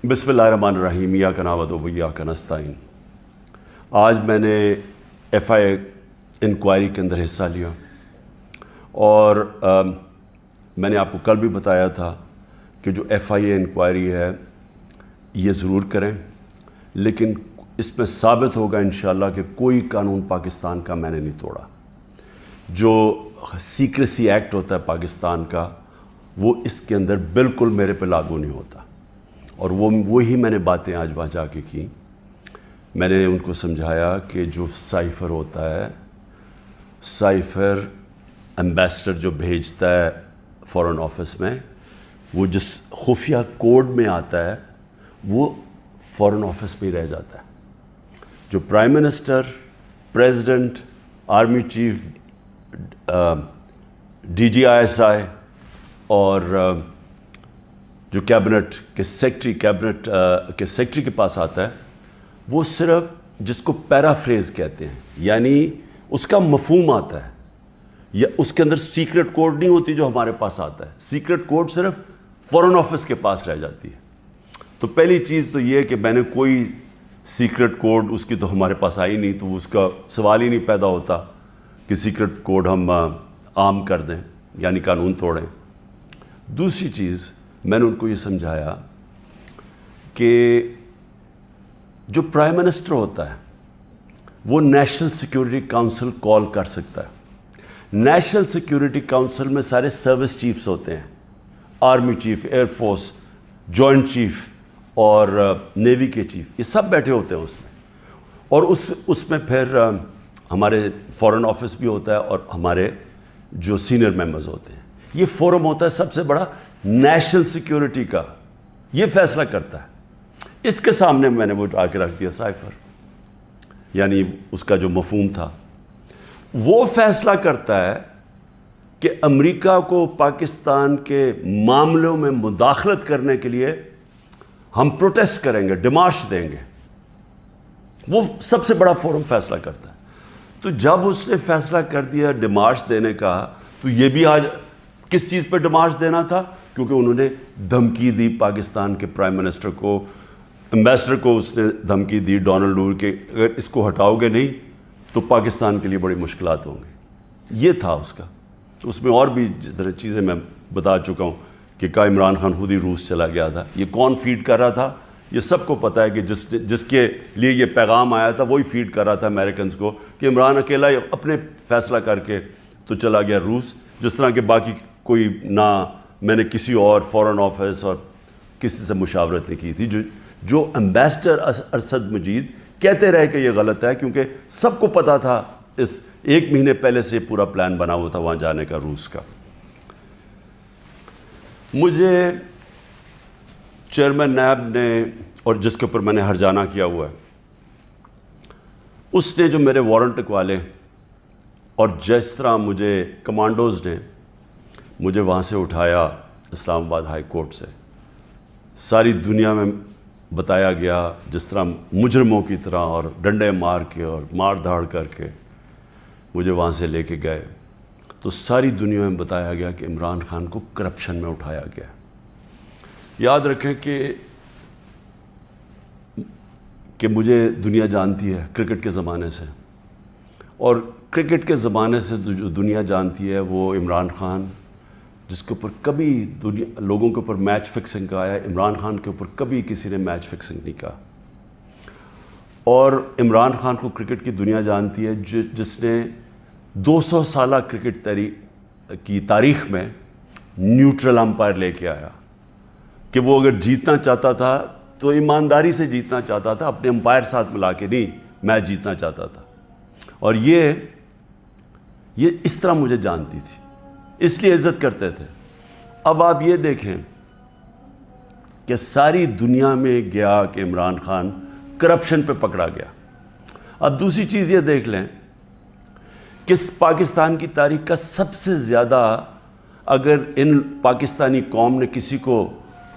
بسم اللہ الرحمن الرحیم ایاک نعبد و ایاک نستعین۔ آج میں نے ایف آئی انکوائری کے اندر حصہ لیا اور میں نے آپ کو کل بھی بتایا تھا کہ جو ایف آئی انکوائری ہے یہ ضرور کریں، لیکن اس میں ثابت ہوگا انشاءاللہ کہ کوئی قانون پاکستان کا میں نے نہیں توڑا۔ جو سیکریسی ایکٹ ہوتا ہے پاکستان کا وہ اس کے اندر بالکل میرے پہ لاگو نہیں ہوتا، اور وہی میں نے باتیں آج وہاں جا کے کی۔ میں نے ان کو سمجھایا کہ جو سائفر ہوتا ہے، سائفر ایمبیسڈر جو بھیجتا ہے فارن آفس میں، وہ جس خفیہ کوڈ میں آتا ہے وہ فارن آفس میں ہی رہ جاتا ہے۔ جو prime minister, president, army chief, D G I S I اور جو کیبنٹ کے سیکٹری کے پاس آتا ہے، وہ صرف جس کو پیرافریز کہتے ہیں، یعنی اس کا مفہوم آتا ہے، یا اس کے اندر سیکرٹ کوڈ نہیں ہوتی جو ہمارے پاس آتا ہے۔ سیکرٹ کوڈ صرف فارن آفس کے پاس رہ جاتی ہے۔ تو پہلی چیز تو یہ کہ میں نے کوئی سیکرٹ کوڈ اس کی تو ہمارے پاس آئی نہیں، تو اس کا سوال ہی نہیں پیدا ہوتا کہ سیکرٹ کوڈ ہم عام کر دیں یعنی قانون توڑیں۔ دوسری چیز میں نے ان کو یہ سمجھایا کہ جو پرائم منسٹر ہوتا ہے وہ نیشنل سیکیورٹی کاؤنسل کال کر سکتا ہے۔ نیشنل سیکیورٹی کاؤنسل میں سارے سروس چیفز ہوتے ہیں، army chief, air force, joint chief اور نیوی کے چیف، یہ سب بیٹھے ہوتے ہیں اس میں، اور اس میں پھر ہمارے فارن آفس بھی ہوتا ہے اور ہمارے جو سینئر ممبرز ہوتے ہیں۔ یہ فورم ہوتا ہے سب سے بڑا نیشنل سیکیورٹی کا، یہ فیصلہ کرتا ہے۔ اس کے سامنے میں نے وہ آ کے رکھ دیا سائفر، یعنی اس کا جو مفہوم تھا، وہ فیصلہ کرتا ہے کہ امریکہ کو پاکستان کے معاملوں میں مداخلت کرنے کے لیے ہم پروٹیسٹ کریں گے، ڈیمارش دیں گے۔ وہ سب سے بڑا فورم فیصلہ کرتا ہے۔ تو جب اس نے فیصلہ کر دیا ڈیمارش دینے کا، تو یہ بھی آج کس چیز پہ ڈیمارش دینا تھا؟ کیونکہ انہوں نے دھمکی دی پاکستان کے پرائم منسٹر کو، ایمبیسڈر کو اس نے دھمکی دی ڈونلڈ ٹرمپ کے، اگر اس کو ہٹاؤ گے نہیں تو پاکستان کے لیے بڑی مشکلات ہوں گی۔ یہ تھا اس کا۔ اس میں اور بھی جس طرح چیزیں میں بتا چکا ہوں کہ عمران خان خود ہی روس چلا گیا تھا، یہ کون فیڈ کر رہا تھا؟ یہ سب کو پتہ ہے کہ جس کے لیے یہ پیغام آیا تھا وہی فیڈ کر رہا تھا امریکنز کو، کہ عمران اکیلا اپنے فیصلہ کر کے تو چلا گیا روس، جس طرح کہ باقی کوئی نہ میں نے کسی اور فارن آفس اور کسی سے مشاورت نہیں کی تھی۔ جو ایمبیسڈر ارشد مجید کہتے رہے کہ یہ غلط ہے، کیونکہ سب کو پتہ تھا، اس 1 مہینے پہلے سے پورا پلان بنا ہوا تھا وہاں جانے کا روس کا۔ مجھے چیئرمین نیب نے، اور جس کے اوپر میں نے ہرجانہ کیا ہوا ہے، اس نے جو میرے وارنٹ اکوالے، اور جس طرح مجھے کمانڈوز نے مجھے وہاں سے اٹھایا اسلام آباد ہائی کورٹ سے، ساری دنیا میں بتایا گیا جس طرح مجرموں کی طرح، اور ڈنڈے مار کے اور مار دھاڑ کر کے مجھے وہاں سے لے کے گئے، تو ساری دنیا میں بتایا گیا کہ عمران خان کو کرپشن میں اٹھایا گیا۔ یاد رکھیں کہ مجھے دنیا جانتی ہے کرکٹ کے زمانے سے، اور کرکٹ کے زمانے سے جو دنیا جانتی ہے وہ عمران خان، جس کے اوپر کبھی لوگوں کے اوپر میچ فکسنگ کا آیا، عمران خان کے اوپر کبھی کسی نے میچ فکسنگ نہیں کہا۔ اور عمران خان کو کرکٹ کی دنیا جانتی ہے، جس نے 200 سالہ کرکٹ کی تاریخ میں نیوٹرل امپائر لے کے آیا، کہ وہ اگر جیتنا چاہتا تھا تو ایمانداری سے جیتنا چاہتا تھا، اپنے امپائر ساتھ ملا کے نہیں میچ جیتنا چاہتا تھا۔ اور یہ اس طرح مجھے جانتی تھی، اس لیے عزت کرتے تھے۔ اب آپ یہ دیکھیں کہ ساری دنیا میں گیا کہ عمران خان کرپشن پہ پکڑا گیا۔ اب دوسری چیز یہ دیکھ لیں کہ پاکستان کی تاریخ کا سب سے زیادہ، اگر ان پاکستانی قوم نے کسی کو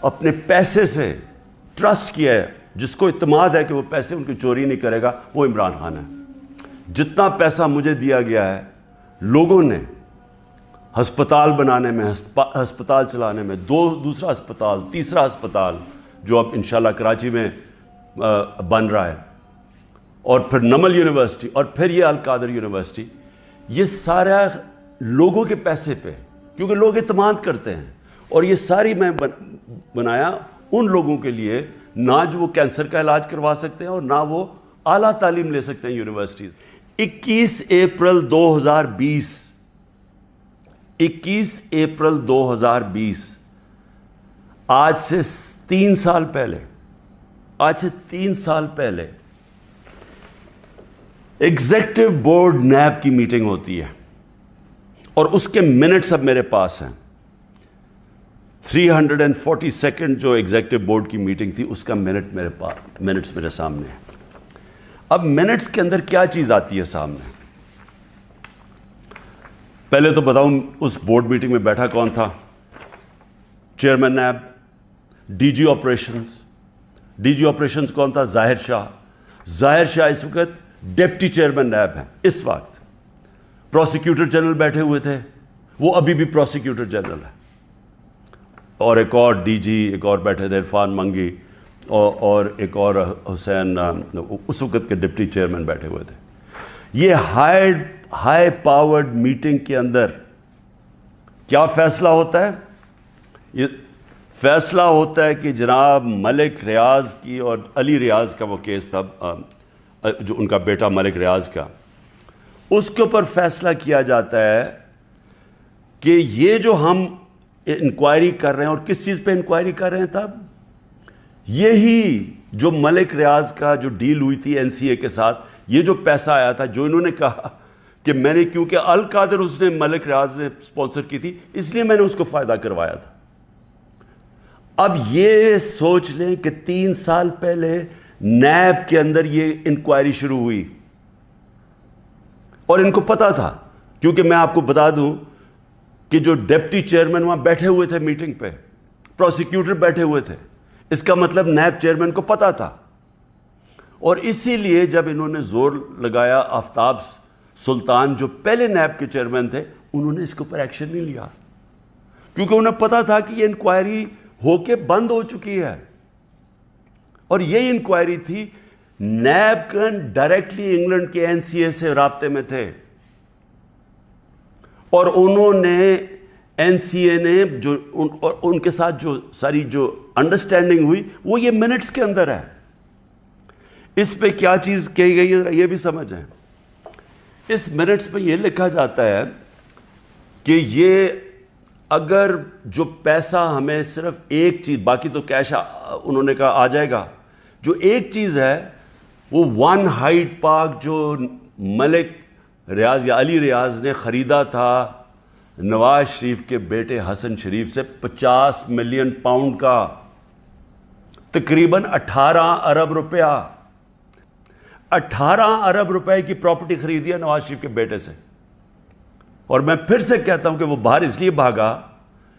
اپنے پیسے سے ٹرسٹ کیا ہے، جس کو اعتماد ہے کہ وہ پیسے ان کی چوری نہیں کرے گا، وہ عمران خان ہے۔ جتنا پیسہ مجھے دیا گیا ہے لوگوں نے ہسپتال بنانے میں، ہسپتال چلانے میں، دوسرا ہسپتال، تیسرا ہسپتال، جو اب انشاءاللہ کراچی میں بن رہا ہے، اور پھر نمل یونیورسٹی، اور پھر یہ القادر یونیورسٹی، یہ سارا لوگوں کے پیسے پہ، کیونکہ لوگ اعتماد کرتے ہیں. اور یہ ساری میں بنایا ان لوگوں کے لیے نہ جو وہ کینسر کا علاج کروا سکتے ہیں اور نہ وہ اعلیٰ تعلیم لے سکتے ہیں یونیورسٹیز. 21 اپریل 2020 آج سے 3 سال پہلے ایگزیکٹو بورڈ نیب کی میٹنگ ہوتی ہے، اور اس کے منٹس اب میرے پاس ہیں. 342 جو ایگزیکٹو بورڈ کی میٹنگ تھی، اس کا منٹس میرے سامنے ہیں. اب منٹس کے اندر کیا چیز آتی ہے سامنے؟ پہلے تو بتاؤں اس بورڈ میٹنگ میں بیٹھا کون تھا؟ Chairman NAB. D G operations کون تھا؟ ظاہر شاہ اس وقت ڈپٹی چیئرمین نیب ہیں اس وقت. پروسیکیوٹر جنرل بیٹھے ہوئے تھے، وہ ابھی بھی پروسیکیوٹر جنرل ہے. اور ایک اور ڈی جی ایک اور بیٹھے تھے، عرفان منگی، اور ایک اور حسین، اس وقت کے ڈپٹی چیئرمین بیٹھے ہوئے تھے. یہ ہائی پاورڈ میٹنگ کے اندر کیا فیصلہ ہوتا ہے؟ یہ فیصلہ ہوتا ہے کہ جناب ملک ریاض کی، اور علی ریاض کا وہ کیس تھا، جو ان کا بیٹا ملک ریاض کا، اس کے اوپر فیصلہ کیا جاتا ہے کہ یہ جو ہم انکوائری کر رہے ہیں، اور کس چیز پہ انکوائری کر رہے ہیں تب؟ یہی جو ملک ریاض کا جو ڈیل ہوئی تھی NCA کے ساتھ، یہ جو پیسہ آیا تھا، جو انہوں نے کہا کہ میں نے، کیونکہ القادر اس نے ملک ریاض نے سپانسر کی تھی، اس لیے میں نے اس کو فائدہ کروایا تھا. اب یہ سوچ لیں کہ 3 سال پہلے نیب کے اندر یہ انکوائری شروع ہوئی، اور ان کو پتا تھا، کیونکہ میں آپ کو بتا دوں کہ جو ڈپٹی چیئرمین وہاں بیٹھے ہوئے تھے میٹنگ پہ، پروسیکیوٹر بیٹھے ہوئے تھے، اس کا مطلب نیب چیئرمین کو پتا تھا. اور اسی لیے جب انہوں نے زور لگایا، آفتاب سلطان جو پہلے نیب کے چیئرمین تھے، انہوں نے اس کے اوپر ایکشن نہیں لیا، کیونکہ انہیں پتا تھا کہ یہ انکوائری ہو کے بند ہو چکی ہے. اور یہ انکوائری تھی، نیب ڈائریکٹلی انگلینڈ کے NCA سے رابطے میں تھے، اور انہوں نے NCA نے جو ان کے ساتھ جو ساری جو انڈرسٹینڈنگ ہوئی، وہ یہ منٹس کے اندر ہے. اس پہ کیا چیز کہی گئی ہے یہ بھی سمجھیں. اس منٹس پہ یہ لکھا جاتا ہے کہ یہ اگر جو پیسہ ہمیں صرف ایک چیز، باقی تو کیش انہوں نے کہا آ جائے گا، جو ایک چیز ہے وہ 1 ہائیڈ پارک جو ملک ریاض یا علی ریاض نے خریدا تھا نواز شریف کے بیٹے حسن شریف سے 50 ملین پاؤنڈ کا، تقریباً 18 ارب روپیہ، 18 ارب روپے کی پراپرٹی خریدی ہے نواز شریف کے بیٹے سے. اور میں پھر سے کہتا ہوں کہ وہ باہر اس لیے بھاگا،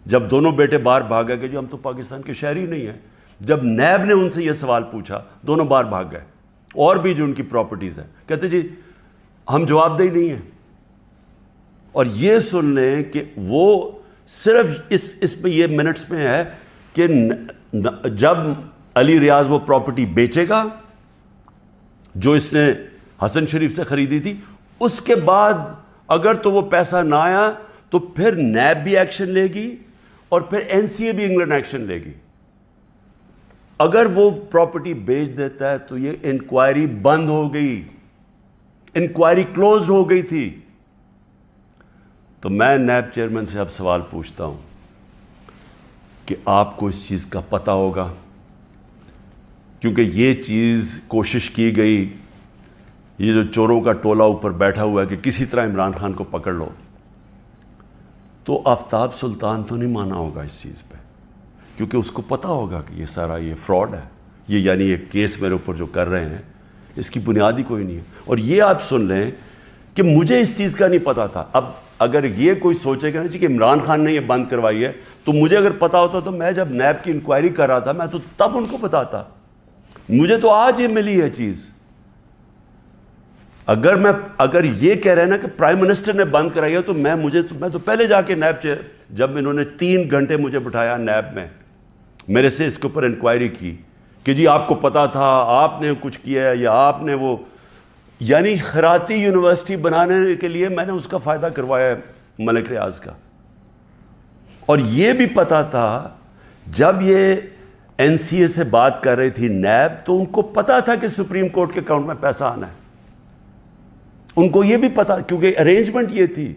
جب دونوں بیٹے باہر بھاگے کہ جو ہم تو پاکستان کے شہری نہیں ہیں. جب نیب نے ان سے یہ سوال پوچھا، دونوں باہر بھاگ گئے. اور بھی جو ان کی پراپرٹیز ہیں، کہتے جی ہم جواب دہی نہیں ہیں. اور یہ سن لیں کہ وہ صرف اس پہ یہ منٹس میں ہے کہ جب علی ریاض وہ پراپرٹی بیچے گا جو اس نے حسن شریف سے خریدی تھی، اس کے بعد اگر تو وہ پیسہ نہ آیا تو پھر نیب بھی ایکشن لے گی اور پھر NCA بھی انگلینڈ ایکشن لے گی. اگر وہ پراپرٹی بیچ دیتا ہے تو یہ انکوائری بند ہو گئی، انکوائری کلوز ہو گئی تھی. تو میں نیب چیئرمین سے اب سوال پوچھتا ہوں کہ آپ کو اس چیز کا پتہ ہوگا، کیونکہ یہ چیز کوشش کی گئی، یہ جو چوروں کا ٹولہ اوپر بیٹھا ہوا ہے کہ کسی طرح عمران خان کو پکڑ لو، تو آفتاب سلطان تو نہیں مانا ہوگا اس چیز پہ، کیونکہ اس کو پتہ ہوگا کہ یہ سارا یہ فراڈ ہے، یہ یعنی یہ کیس میرے اوپر جو کر رہے ہیں اس کی بنیاد ہی کوئی نہیں ہے. اور یہ آپ سن لیں کہ مجھے اس چیز کا نہیں پتا تھا. اب اگر یہ کوئی سوچے گا نا جی کہ عمران خان نے یہ بند کروائی ہے، تو مجھے اگر پتا ہوتا تو میں جب نیب کی انکوائری کر رہا تھا میں تو تب ان کو بتاتا. مجھے تو آج یہ ملی ہے چیز. اگر یہ کہہ رہے ہیں نا کہ پرائم منسٹر نے بند کرائی ہے، تو میں تو پہلے جا کے نیب جب انہوں نے 3 گھنٹے مجھے بٹھایا نیب میں، میرے سے اس کے اوپر انکوائری کی کہ جی آپ کو پتا تھا، آپ نے کچھ کیا ہے، یا آپ نے وہ، یعنی خیراتی یونیورسٹی بنانے کے لیے میں نے اس کا فائدہ کروایا ہے ملک ریاض کا. اور یہ بھی پتا تھا جب یہ این سی اے سے بات کر رہی تھی نیب، تو ان کو پتا تھا کہ سپریم کورٹ کے اکاؤنٹ میں پیسہ آنا ہے. ان کو یہ بھی پتا، کیونکہ ارینجمنٹ یہ تھی،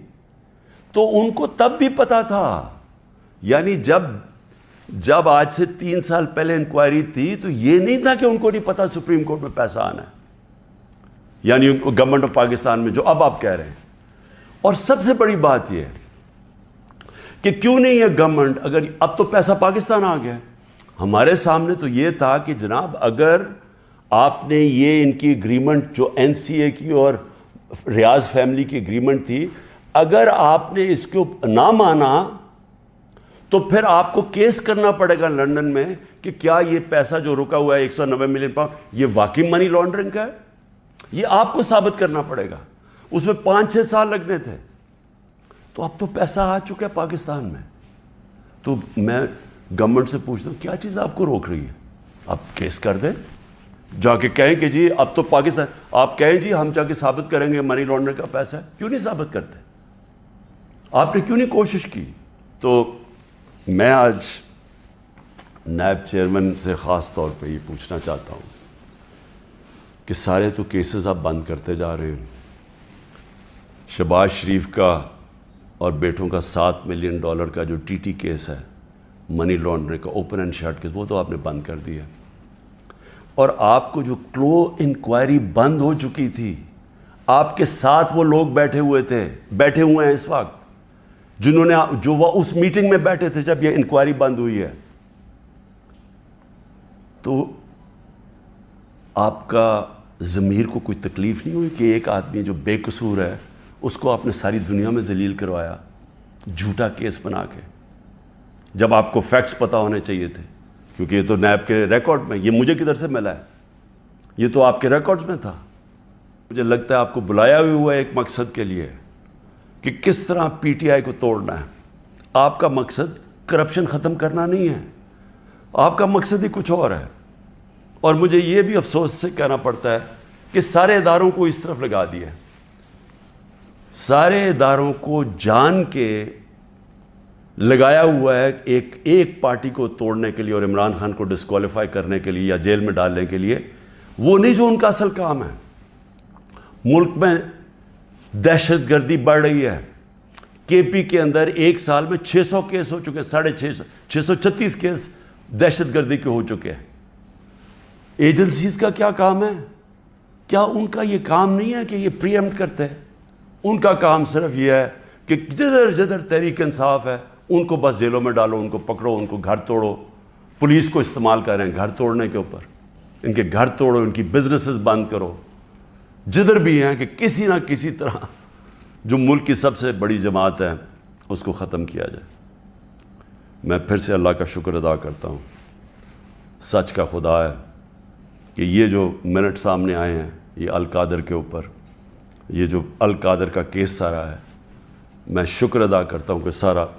تو ان کو تب بھی پتا تھا. یعنی جب آج سے 3 سال پہلے انکوائری تھی تو یہ نہیں تھا کہ ان کو نہیں پتا سپریم کورٹ میں پیسہ آنا ہے، یعنی گورنمنٹ آف پاکستان میں جو اب آپ کہہ رہے ہیں. اور سب سے بڑی بات یہ ہے کہ کیوں نہیں ہے گورنمنٹ، اگر اب تو پیسہ پاکستان آ گیا. ہمارے سامنے تو یہ تھا کہ جناب اگر آپ نے یہ ان کی اگریمنٹ جو این سی اے کی اور ریاض فیملی کی اگریمنٹ تھی، اگر آپ نے اس کو نہ مانا تو پھر آپ کو کیس کرنا پڑے گا لندن میں کہ کیا یہ پیسہ جو رکا ہوا ہے 190 ملین پاؤنڈ یہ واقعی منی لانڈرنگ کا ہے. یہ آپ کو ثابت کرنا پڑے گا. اس میں 5-6 سال لگنے تھے. تو اب تو پیسہ آ چکا ہے پاکستان میں. تو میں گورنمنٹ سے پوچھتا ہوں کیا چیز آپ کو روک رہی ہے؟ آپ کیس کر دیں، جا کے کہیں کہ جی اب تو پاکستان، آپ کہیں جی ہم جا کے ثابت کریں گے منی لانڈرنگ کا پیسہ ہے. کیوں نہیں ثابت کرتے؟ آپ نے کیوں نہیں کوشش کی؟ تو میں آج نیب چیئرمین سے خاص طور پہ یہ پوچھنا چاہتا ہوں کہ سارے تو کیسز آپ بند کرتے جا رہے ہیں. شہباز شریف کا اور بیٹوں کا $7 ملین کا جو ٹی ٹی کیس ہے، منی لانڈرنگ کا اوپن اینڈ شٹ کیس، وہ تو آپ نے بند کر دیا. اور آپ کو جو کلو انکوائری بند ہو چکی تھی، آپ کے ساتھ وہ لوگ بیٹھے ہوئے ہیں اس وقت جنہوں نے جو وہ اس میٹنگ میں بیٹھے تھے جب یہ انکوائری بند ہوئی ہے. تو آپ کا ضمیر کو کوئی تکلیف نہیں ہوئی کہ ایک آدمی جو بے قصور ہے اس کو آپ نے ساری دنیا میں ذلیل کروایا جھوٹا کیس بنا کے، جب آپ کو فیکٹس پتہ ہونے چاہیے تھے؟ کیونکہ یہ تو نیب کے ریکارڈ میں، یہ مجھے کدھر سے ملا ہے؟ یہ تو آپ کے ریکارڈز میں تھا. مجھے لگتا ہے آپ کو بلایا ہوا ہے ایک مقصد کے لیے کہ کس طرح پی ٹی آئی کو توڑنا ہے. آپ کا مقصد کرپشن ختم کرنا نہیں ہے، آپ کا مقصد ہی کچھ اور ہے. اور مجھے یہ بھی افسوس سے کہنا پڑتا ہے کہ سارے اداروں کو اس طرف لگا دیا ہے، سارے اداروں کو جان کے لگایا ہوا ہے ایک پارٹی کو توڑنے کے لیے اور عمران خان کو ڈسکوالیفائی کرنے کے لیے یا جیل میں ڈالنے کے لیے. وہ نہیں جو ان کا اصل کام ہے. ملک میں دہشت گردی بڑھ رہی ہے. کے پی کے اندر ایک سال میں 600 کیس ہو چکے، 636 کیس دہشت گردی کے ہو چکے ہیں. ایجنسیز کا کیا کام ہے؟ کیا ان کا یہ کام نہیں ہے کہ یہ پری ایمپٹ کرتے ہیں؟ ان کا کام صرف یہ ہے کہ جدھر تحریک انصاف ہے ان کو بس جیلوں میں ڈالو، ان کو پکڑو، ان کو گھر توڑو. پولیس کو استعمال کریں گھر توڑنے کے اوپر، ان کے گھر توڑو، ان کی بزنسز بند کرو، جدھر بھی ہیں کہ کسی نہ کسی طرح جو ملک کی سب سے بڑی جماعت ہے اس کو ختم کیا جائے. میں پھر سے اللہ کا شکر ادا کرتا ہوں، سچ کا خدا ہے کہ یہ جو منٹ سامنے آئے ہیں یہ القادر کے اوپر، یہ جو القادر کا کیس سارا ہے، میں شکر ادا کرتا ہوں کہ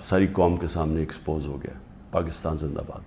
ساری قوم کے سامنے ایکسپوز ہو گیا. پاکستان زندہ باد.